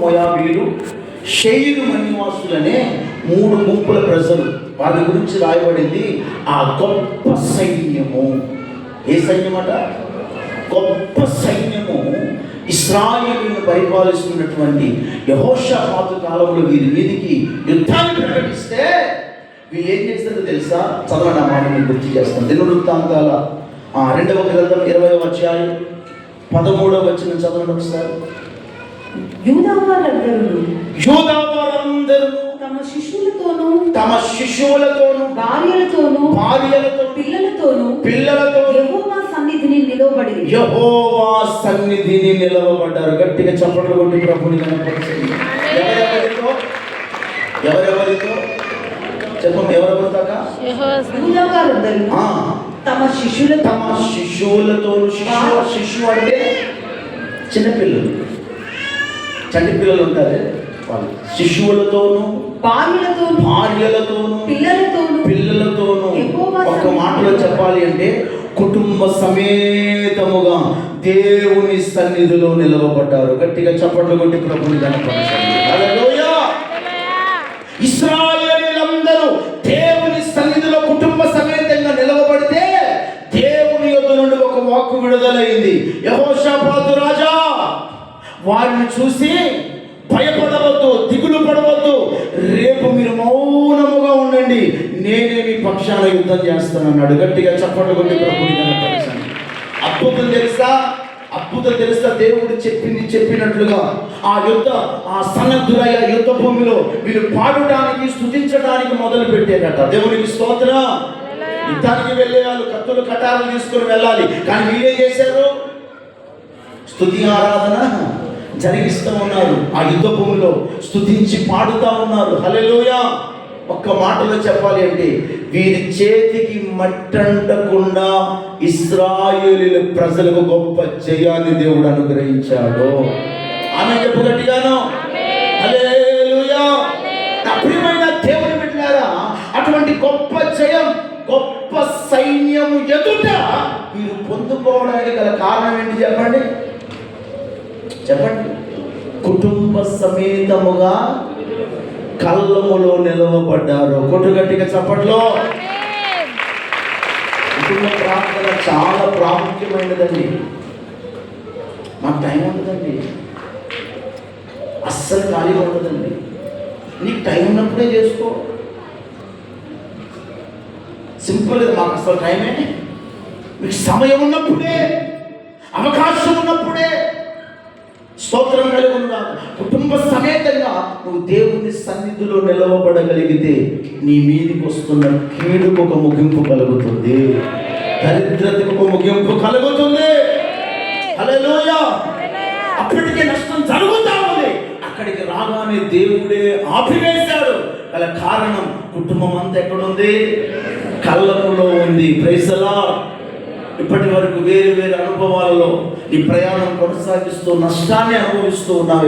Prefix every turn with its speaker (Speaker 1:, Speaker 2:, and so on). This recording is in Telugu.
Speaker 1: మోయాబీలు, షెయిరు నివాసులనే 3 గుంపుల ప్రజలు. వారి గురించి రాయబడింది ఆ గొప్ప సైన్యము. ఏ సైన్యమట? గొప్ప సైన్యము ఇశ్రాయేలును పరిపాలిస్తున్నటువంటి యెహోషాపాతు కాలంలో వీరి మీదికి యుద్ధాన్ని ప్రకటిస్తే వీళ్ళు ఏం చేస్తారో తెలుసా? చదవండి, ఆ మాట నేను గుర్తు చేస్తాను. దినవృత్తాంతాల 2వ గ్రంథం 20వ అధ్యాయం 13వ వచనం చదవండి ఒకసారి. యూదావారందరూ
Speaker 2: తమ శిశువులతోనూ భార్యలతోనూ పిల్లలతోనూ యెహోవా సన్నిధిని
Speaker 1: నిలవబడ్డారు. గట్టిగా చప్పట్లు కొట్టి ప్రభుని కనపరచండి. ఎవరెవరితో చెప్పండి, ఎవరెవరిదాకా?
Speaker 2: తమ
Speaker 1: శిశువులతోనూ. శిశువు అంటే చిన్నపిల్లలు, చంటి పిల్లలు ఉంటారు వాళ్ళు. శిశువులతోనూ భార్యలతోనూ పిల్లలతోనూ. ఒక మాటలో చెప్పాలి అంటే కుటుంబ సమేతముగా దేవుని సన్నిధిలో నిలవబడ్డారు. గట్టిగా చప్పట్లు కొట్టి ప్రభుని కనపరచండి. హల్లెలూయా. ఇశ్రాయేలీయులందరూ దేవుని సన్నిధిలో కుటుంబ సమేతంగా నిలవబడితే దేవుని యొద్ద నుండి ఒక వాక్కు విడుదలైంది. యెహోషాపాతు రాజా, వారిని చూసి భయపడవద్దు, దిగులు పడవద్దు, రేపు మీరు మౌనముగా ఉండండి, నేనే మీ పక్షాన యుద్ధం చేస్తానన్నాడు. గట్టిగా చప్పట్లు కొట్టి ప్రభుని కనపరచండి. అద్భుతం తెలుసా? దేవుడు చెప్పినట్లుగా ఆ సన్నద్ధులయ్య యుద్ధ భూమిలో వీళ్ళు పాడటానికి, స్తుతించడానికి మొదలు పెట్టారట. దేవునికి స్తోత్రం. యుద్ధానికి వెళ్ళే వాళ్ళు కత్తులు కటారులు తీసుకుని వెళ్ళాలి, కానీ వీళ్ళేం చేశారు? స్తుతి ఆరాధన జరిగిస్తూ ఉన్నారు. ఆ యుద్ధ భూమిలో స్తుతించి పాడుతూ ఉన్నారు. హల్లెలూయా. ఒక్క మాటలో చెప్పాలి అంటే వీరి చేతికి మట్టంటకుండా ఇశ్రాయేలీయుల ప్రజలకు గొప్ప జయాన్ని దేవుడు అనుగ్రహించాడు. ఆమె చెప్పు గట్టిగాను. హల్లెలూయా. నా ప్రియమైన దేవుని బిడ్డలారా, అటువంటి గొప్ప జయం, గొప్ప సైన్యం ఎదుట వీరు పొందుకోవడానికి గల కారణం ఏంటి చెప్పండి? కుటుంబ సమేతముగా కళ్ళములో నిలవబడ్డారు. కొట్టుగట్టిగా చప్పట్లో. కుటుంబ ప్రార్థన చాలా ప్రాముఖ్యమైనదండి. మాకు టైం ఉండదండి, అస్సలు ఖాళీగా ఉండదండి. నీకు టైం ఉన్నప్పుడే చేసుకో. సింపుల్. మాకు అసలు టైమే. మీకు సమయం ఉన్నప్పుడే, అవకాశం ఉన్నప్పుడే స్తోత్రం కలుగునుగా. కుటుంబ సమేతంగా నువ్వు దేవుని సన్నిధిలో నిలవబడగలిగితే నీ మీదికి వస్తున్న కీడుకు ఒక ముగింపు కలుగుతుంది, దరిద్రతకు ఒక ముగింపు కలుగుతుంది. హల్లెలూయా. అప్పటికే నష్టం జరుగుతా ఉంది, అక్కడికి రాగానే దేవుడే ఆపివేశాడు. గల కారణం కుటుంబం అంతా ఎక్కడుంది? కళ్ళములో ఉంది. Praise the Lord. ఇప్పటి వరకు వేరు అనుభవాలలో నీ ప్రయాణం కొనసాగిస్తూ నష్టాన్ని అనుభవిస్తూ ఉన్నావు.